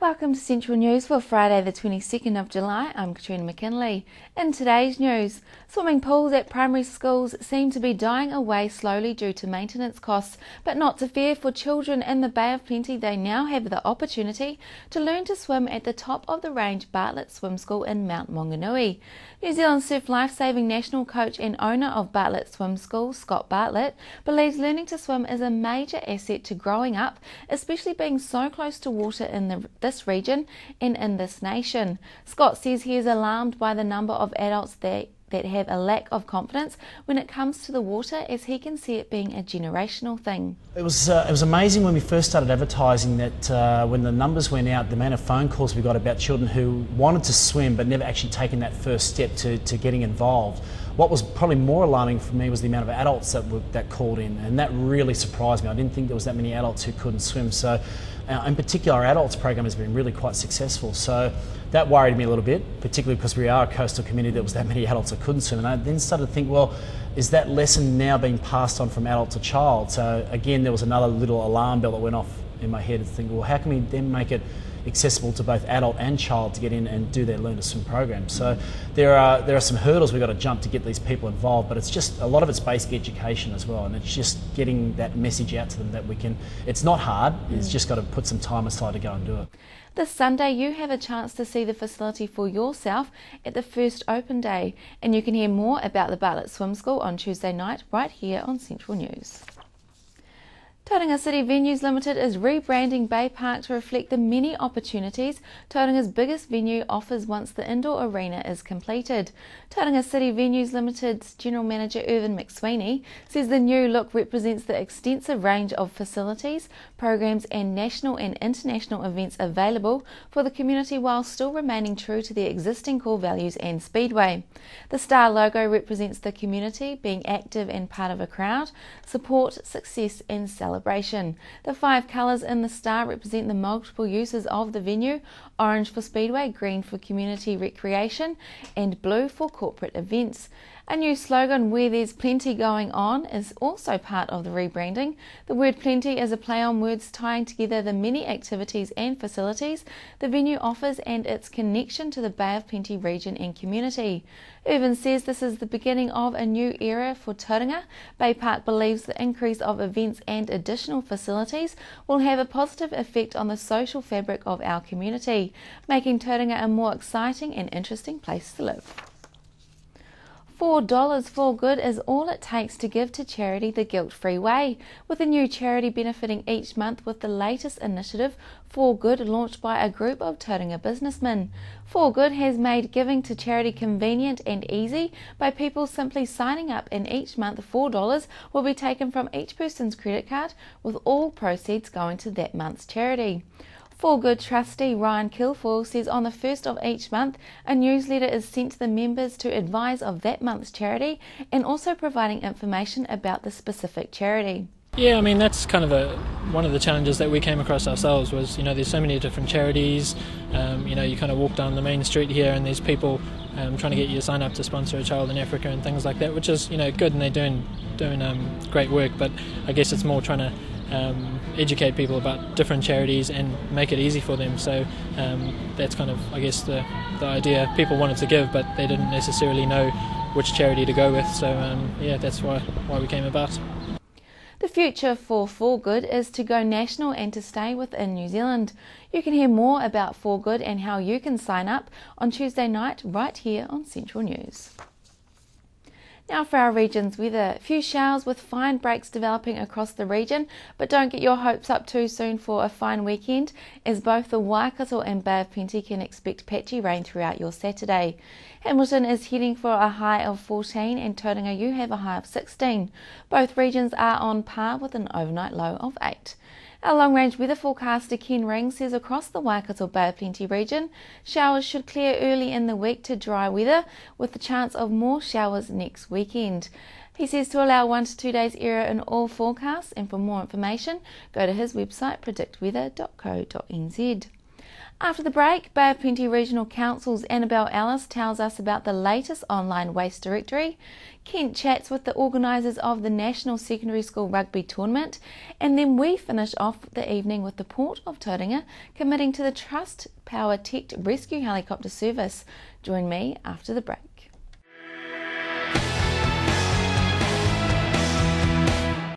Welcome to Central News for Friday the 22nd of July. I'm Katrina McKinley. In today's news, swimming pools at primary schools seem to be dying away slowly due to maintenance costs, but not to fear for children in the Bay of Plenty. They now have the opportunity to learn to swim at the top of the range Bartlett Swim School in Mount Maunganui. New Zealand Surf Lifesaving national coach and owner of Bartlett Swim School, Scott Bartlett, believes learning to swim is a major asset to growing up, especially being so close to water in this region and in this nation. Scott says he is alarmed by the number of adults that have a lack of confidence when it comes to the water, as he can see it being a generational thing. It was amazing when we first started advertising that when the numbers went out, the amount of phone calls we got about children who wanted to swim but never actually taken that first step to getting involved. What was probably more alarming for me was the amount of adults that called in, and that really surprised me. I didn't think there was that many adults who couldn't swim. So in particular, our adults program has been really quite successful. So that worried me a little bit, particularly because we are a coastal community. There was that many adults that couldn't swim. And I then started to think, well, is that lesson now being passed on from adult to child? So again, there was another little alarm bell that went off in my head to think, well, how can we then make it accessible to both adult and child to get in and do their Learn to Swim program? So there are some hurdles we've got to jump to get these people involved, but it's just a lot of it's basic education as well, and it's just getting that message out to them that we can. It's not hard. It's just got to put some time aside to go and do it. This Sunday you have a chance to see the facility for yourself at the first open day, and you can hear more about the Bartlett Swim School on Tuesday night right here on Central News. Tauranga City Venues Limited is rebranding Bay Park to reflect the many opportunities Tauranga's biggest venue offers once the indoor arena is completed. Tauranga City Venues Limited's General Manager Irvin McSweeney says the new look represents the extensive range of facilities, programs and national and international events available for the community while still remaining true to the existing core values and speedway. The star logo represents the community being active and part of a crowd, support, success and celebration. The 5 colours in the star represent the multiple uses of the venue: orange for speedway, green for community recreation and blue for corporate events. A new slogan, "Where There's Plenty Going On," is also part of the rebranding. The word plenty is a play on words tying together the many activities and facilities the venue offers and its connection to the Bay of Plenty region and community. Irvin says this is the beginning of a new era for Tauranga. Bay Park believes the increase of events and additional facilities will have a positive effect on the social fabric of our community, making Tauranga a more exciting and interesting place to live. $4 for good is all it takes to give to charity the guilt-free way, with a new charity benefiting each month with the latest initiative, For Good, launched by a group of Tauranga businessmen. For Good has made giving to charity convenient and easy by people simply signing up, and each month $4 will be taken from each person's credit card, with all proceeds going to that month's charity. For Good trustee Ryan Kilfoyle says on the first of each month a newsletter is sent to the members to advise of that month's charity and also providing information about the specific charity. Yeah, I mean that's kind of one of the challenges that we came across ourselves was, there's so many different charities. You kind of walk down the main street here and there's people trying to get you to sign up to sponsor a child in Africa and things like that, which is good, and they're doing great work. But I guess it's more trying to educate people about different charities and make it easy for them. So that's kind of, I guess, the idea. People wanted to give, but they didn't necessarily know which charity to go with. So yeah, that's why we came about. The future for Good is to go national and to stay within New Zealand. You can hear more about For Good and how you can sign up on Tuesday night right here on Central News. Now for our region's weather. A few showers with fine breaks developing across the region, but don't get your hopes up too soon for a fine weekend, as both the Waikato and Bay of Plenty can expect patchy rain throughout your Saturday. Hamilton is heading for a high of 14 and Tauranga you have a high of 16. Both regions are on par with an overnight low of 8. Our long-range weather forecaster Ken Ring says across the Waikato Bay of Plenty region, showers should clear early in the week to dry weather, with the chance of more showers next weekend. He says to allow 1 to 2 days error in all forecasts, and for more information, go to his website predictweather.co.nz. After the break, Bay of Plenty Regional Council's Annabelle Ellis tells us about the latest online waste directory. Kent chats with the organisers of the National Secondary School Rugby Tournament, and then we finish off the evening with the Port of Tauranga committing to the Trust Power Tech Rescue Helicopter Service. Join me after the break.